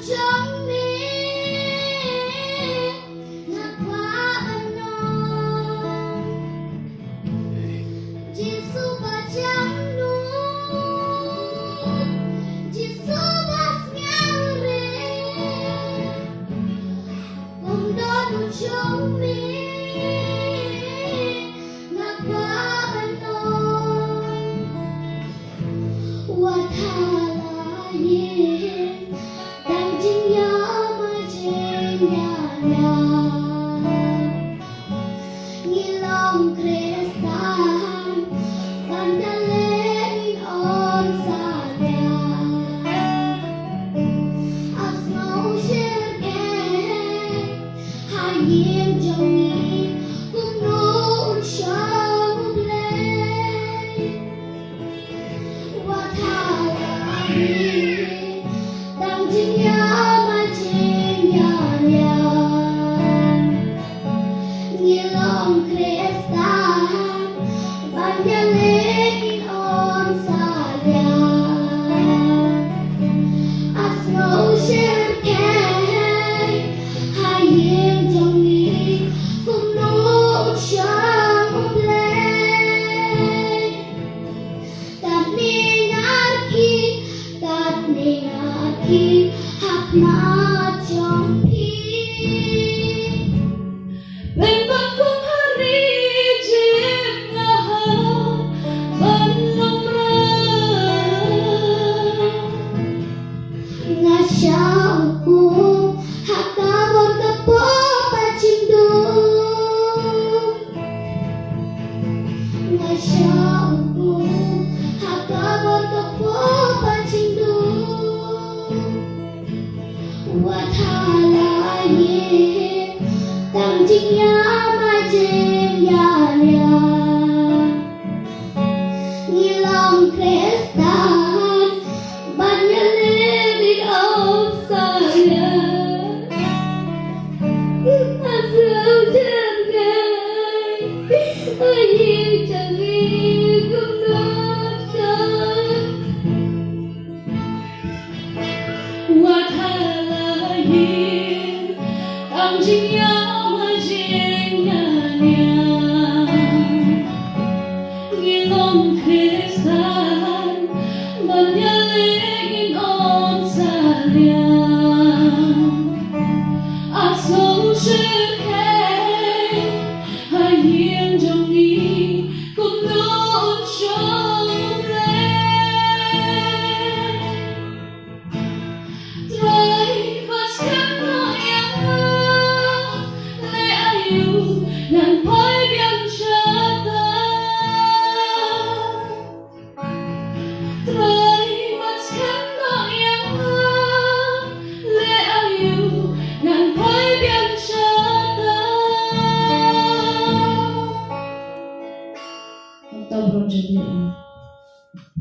trong mi ngập qua bên non Giêsu ba trong núi Giêsu ba ngang rê cùng đó đủ trong mi ngập qua bên non Wa thala yin đang chính nhớ mà trên nhà nhà nghi lòng Kristan van đã lên on xa nhà as ngâu shir kê hai yên trong nghi cùng nụ sông lên Wa thala yin đang chính nhớ mà trên nhà nhà nghi lòng Kristan van đã lên on xa nhà as ngâu shir kê hai yên trong nghi cùng nụ sông lên Tat ni ngaki hak na trong pi bên bắc cung hari jim ngahar ban nomra ngasya ko hakawar ka po pachindong ngasya ko hakawar ka po pachindong Wa thala yin đang chính nhớ mà trên nhà nhà nghi lòng Kristan ban nhà lên ông xa nhà Azul chân gai ở nhiều chẳng nghi cũng đốt chân Wa thala yin đang chính nhớ